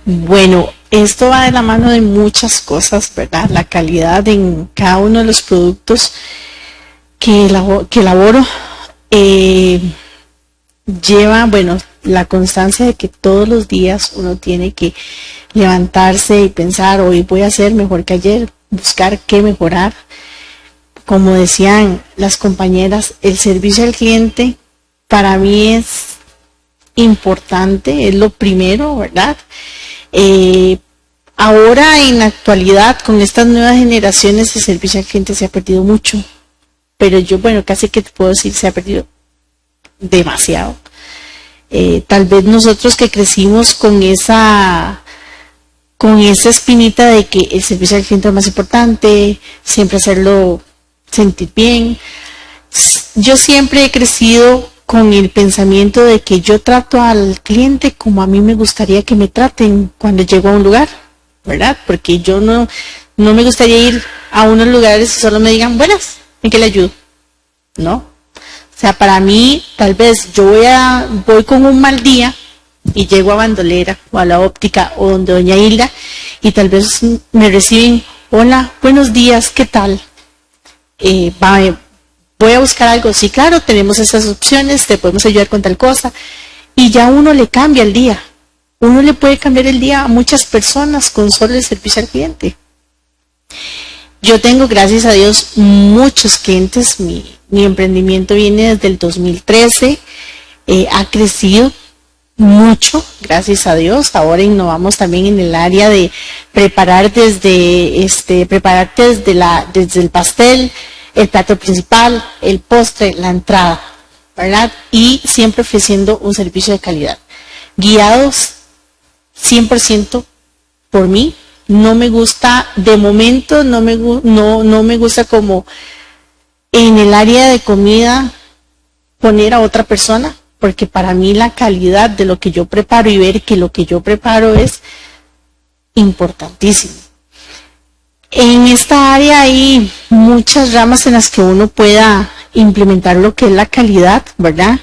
Bueno, esto va de la mano de muchas cosas, ¿verdad? La calidad en cada uno de los productos que elaboro eh, lleva, bueno, la constancia de que todos los días uno tiene que levantarse y pensar, hoy voy a hacer mejor que ayer, buscar qué mejorar. Como decían las compañeras, el servicio al cliente para mí es importante, es lo primero, ¿verdad? Ahora en la actualidad, con estas nuevas generaciones, el servicio al cliente se ha perdido mucho, pero yo, bueno, casi que te puedo decir, se ha perdido demasiado. Tal vez nosotros que crecimos con esa espinita de que el servicio al cliente es más importante, siempre hacerlo sentir bien. Yo siempre he crecido con el pensamiento de que yo trato al cliente como a mí me gustaría que me traten cuando llego a un lugar, ¿verdad? Porque yo no me gustaría ir a unos lugares y solo me digan, buenas, ¿en qué le ayudo? ¿No? O sea, para mí, tal vez yo voy con un mal día y llego a Bandolera o a la óptica o donde doña Hilda y tal vez me reciben, hola, buenos días, ¿qué tal? Voy a buscar algo, sí, claro, tenemos esas opciones, te podemos ayudar con tal cosa, y ya uno le cambia el día. Uno le puede cambiar el día a muchas personas con solo el servicio al cliente. Yo tengo, gracias a Dios, muchos clientes. Mi emprendimiento viene desde el 2013, ha crecido mucho, gracias a Dios. Ahora innovamos también en el área de preparar desde el pastel, el plato principal, el postre, la entrada, ¿verdad? Y siempre ofreciendo un servicio de calidad. Guiados 100% por mí. No me gusta, de momento, no me gusta como en el área de comida poner a otra persona, porque para mí la calidad de lo que yo preparo y ver que lo que yo preparo es importantísimo. En esta área hay muchas ramas en las que uno pueda implementar lo que es la calidad, ¿verdad?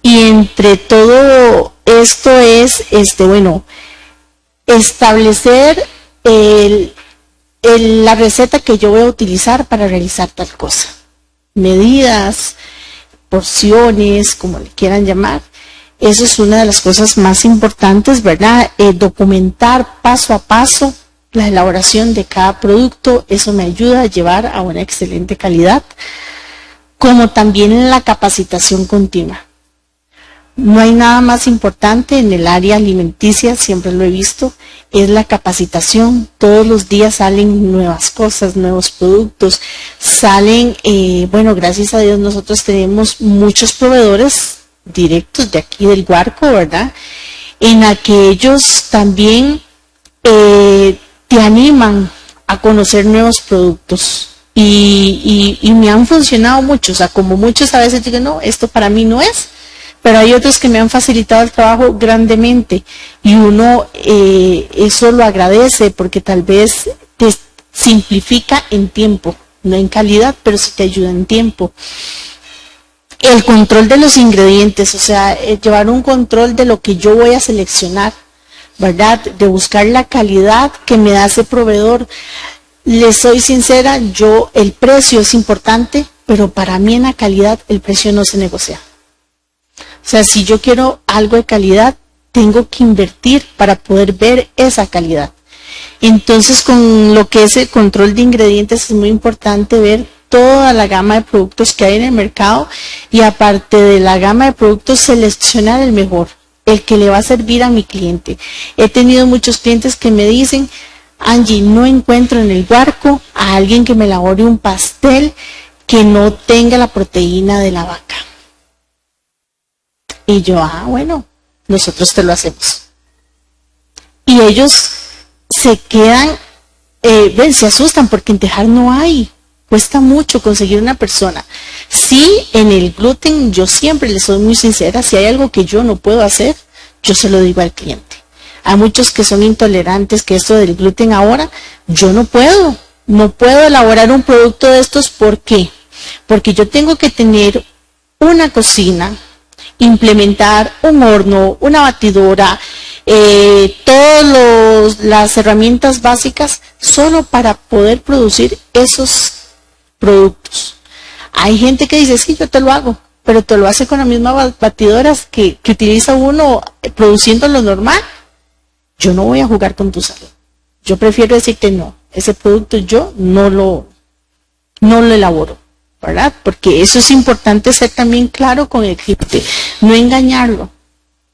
Y entre todo esto es, establecer la receta que yo voy a utilizar para realizar tal cosa. Medidas, porciones, como le quieran llamar. Eso es una de las cosas más importantes, ¿verdad? Documentar paso a paso la elaboración de cada producto, eso me ayuda a llevar a una excelente calidad, como también en la capacitación continua. No hay nada más importante en el área alimenticia, siempre lo he visto, es la capacitación. Todos los días salen nuevas cosas, nuevos productos, salen, gracias a Dios nosotros tenemos muchos proveedores directos de aquí del Guarco, ¿verdad? En la que ellos también te animan a conocer nuevos productos y me han funcionado mucho, o sea, como muchos a veces digo, no, esto para mí no es, pero hay otros que me han facilitado el trabajo grandemente y uno eso lo agradece porque tal vez te simplifica en tiempo, no en calidad, pero sí te ayuda en tiempo. El control de los ingredientes, o sea, llevar un control de lo que yo voy a seleccionar, ¿verdad? De buscar la calidad que me da ese proveedor. Les soy sincera, el precio es importante, pero para mí en la calidad el precio no se negocia. O sea, si yo quiero algo de calidad, tengo que invertir para poder ver esa calidad. Entonces, con lo que es el control de ingredientes es muy importante ver toda la gama de productos que hay en el mercado y aparte de la gama de productos, seleccionar el mejor, el que le va a servir a mi cliente. He tenido muchos clientes que me dicen, Angie, no encuentro en el Guarco a alguien que me elabore un pastel que no tenga la proteína de la vaca. Y yo, bueno, nosotros te lo hacemos. Y ellos se quedan, se asustan porque en Tejar no hay. Cuesta mucho conseguir una persona. Sí, en el gluten yo siempre les soy muy sincera, si hay algo que yo no puedo hacer, yo se lo digo al cliente. Hay muchos que son intolerantes, que esto del gluten ahora, yo no puedo elaborar un producto de estos, ¿por qué? Porque yo tengo que tener una cocina, implementar un horno, una batidora, todas las herramientas básicas solo para poder producir esos productos. Hay gente que dice, sí, yo te lo hago, pero te lo hace con las mismas batidoras que utiliza uno produciendo lo normal. Yo no voy a jugar con tu salud. Yo prefiero decirte no, ese producto yo no lo elaboro, ¿verdad? Porque eso es importante ser también claro con el cliente, no engañarlo,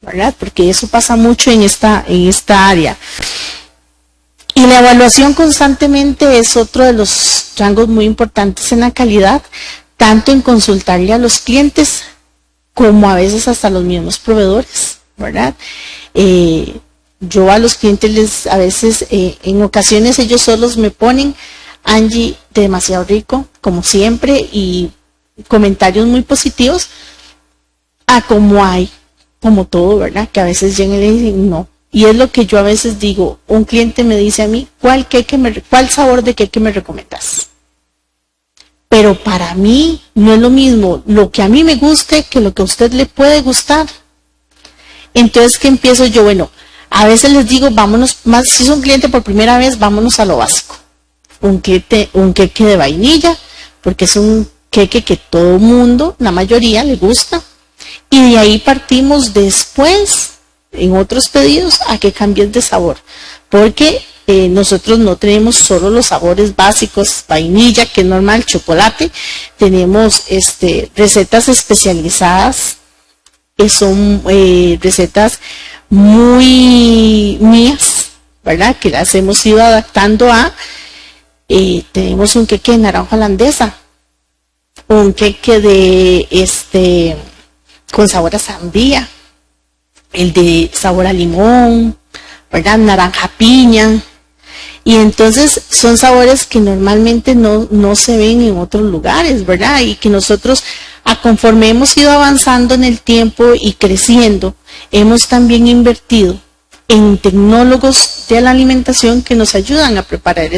¿verdad? Porque eso pasa mucho en esta área. Y la evaluación constantemente es otro de los rangos muy importantes en la calidad, tanto en consultarle a los clientes como a veces hasta a los mismos proveedores, ¿verdad? Yo a los clientes a veces, en ocasiones ellos solos me ponen, Angie, demasiado rico, como siempre, y comentarios muy positivos, a como hay, como todo, ¿verdad? Que a veces llegan y le dicen no. Y es lo que yo a veces digo, un cliente me dice a mí, ¿cuál sabor de queque me recomiendas? Pero para mí no es lo mismo lo que a mí me guste que lo que a usted le puede gustar. Entonces, ¿qué empiezo yo? Bueno, a veces les digo, vámonos, más si es un cliente por primera vez, vámonos a lo básico. Un queque de vainilla, porque es un queque que todo mundo, la mayoría, le gusta. Y de ahí partimos después, en otros pedidos, a que cambies de sabor. Porque nosotros no tenemos solo los sabores básicos, vainilla, que es normal, chocolate. Tenemos recetas especializadas, que son recetas muy mías, ¿verdad? Que las hemos ido adaptando a... tenemos un queque de naranja holandesa, un queque de con sabor a sandía, el de sabor a limón, ¿verdad? Naranja piña. Y entonces son sabores que normalmente no se ven en otros lugares, ¿verdad? Y que nosotros, conforme hemos ido avanzando en el tiempo y creciendo, hemos también invertido en tecnólogos de la alimentación que nos ayudan a preparar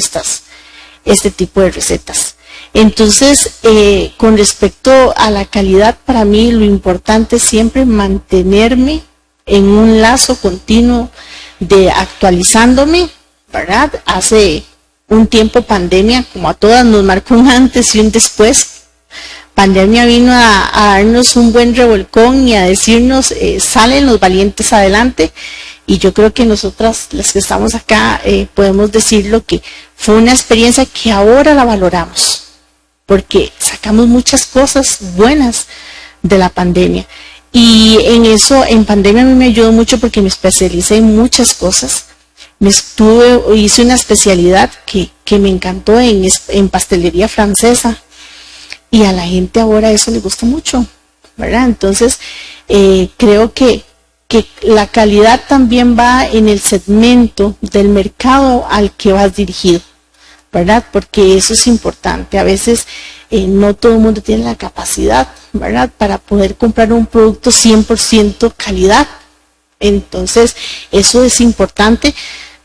este tipo de recetas. Entonces, con respecto a la calidad, para mí lo importante es siempre mantenerme en un lazo continuo de actualizándome, ¿verdad? Hace un tiempo pandemia, como a todas, nos marcó un antes y un después. Pandemia vino a darnos un buen revolcón y a decirnos, salen los valientes adelante. Y yo creo que nosotras, las que estamos acá, podemos decirlo que fue una experiencia que ahora la valoramos, porque sacamos muchas cosas buenas de la pandemia. Y en eso, en pandemia a mí me ayudó mucho porque me especialicé en muchas cosas. Hice una especialidad que me encantó en pastelería francesa. Y a la gente ahora eso le gusta mucho, ¿verdad? Entonces, creo que la calidad también va en el segmento del mercado al que vas dirigido, ¿verdad? Porque eso es importante. A veces no todo el mundo tiene la capacidad, ¿verdad? Para poder comprar un producto 100% calidad. Entonces, eso es importante,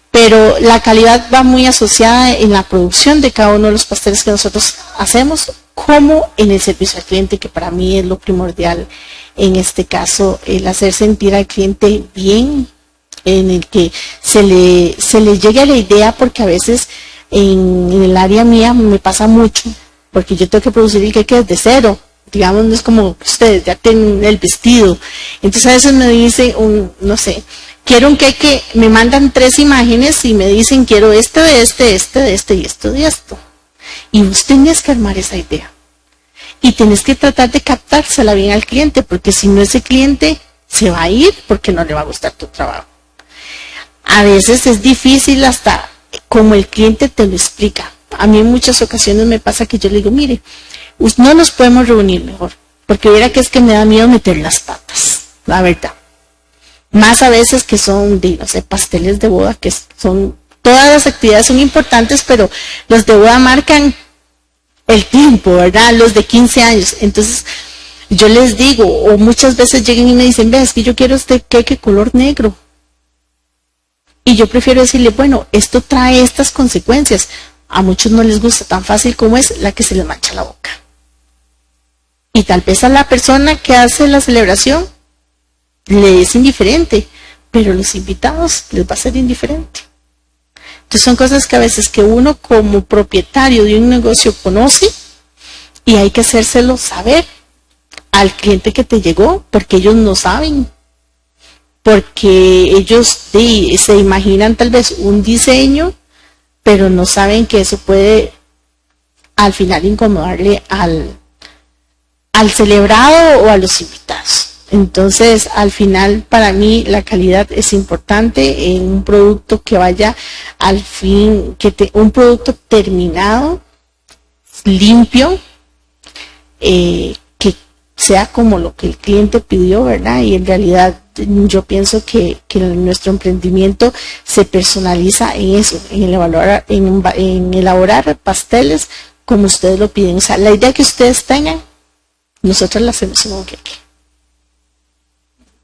pero la calidad va muy asociada en la producción de cada uno de los pasteles que nosotros hacemos, como en el servicio al cliente, que para mí es lo primordial en este caso, el hacer sentir al cliente bien, en el que se le llegue a la idea, porque a veces en el área mía me pasa mucho, porque yo tengo que producir el queque desde cero, digamos, no es como ustedes ya tienen el vestido. Entonces a veces me dicen, no sé, quiero un queque, me mandan 3 imágenes y me dicen, quiero de este y esto de esto. Y vos tenés que armar esa idea. Y tenés que tratar de captársela bien al cliente, porque si no, ese cliente se va a ir porque no le va a gustar tu trabajo. A veces es difícil hasta como el cliente te lo explica. A mí en muchas ocasiones me pasa que yo le digo, mire, no nos podemos reunir mejor, porque viera que es que me da miedo meter las patas, la verdad. Más a veces que son, no sé, pasteles de boda, que son, todas las actividades son importantes, pero los de boda marcan el tiempo, ¿verdad? Los de 15 años. Entonces, yo les digo, o muchas veces llegan y me dicen, ve, es que yo quiero este queque color negro. Y yo prefiero decirle, bueno, esto trae estas consecuencias. A muchos no les gusta tan fácil como es la que se les mancha la boca. Y tal vez a la persona que hace la celebración le es indiferente, pero los invitados les va a ser indiferente. Entonces son cosas que a veces que uno como propietario de un negocio conoce y hay que hacérselo saber al cliente que te llegó, porque ellos no saben, porque ellos se imaginan tal vez un diseño, pero no saben que eso puede al final incomodarle al celebrado o a los invitados. Entonces, al final, para mí, la calidad es importante en un producto que vaya al fin, un producto terminado, limpio, que sea como lo que el cliente pidió, ¿verdad? Y en realidad yo pienso que nuestro emprendimiento se personaliza en eso, en elaborar pasteles como ustedes lo piden. O sea, la idea que ustedes tengan, nosotros la hacemos en un queque.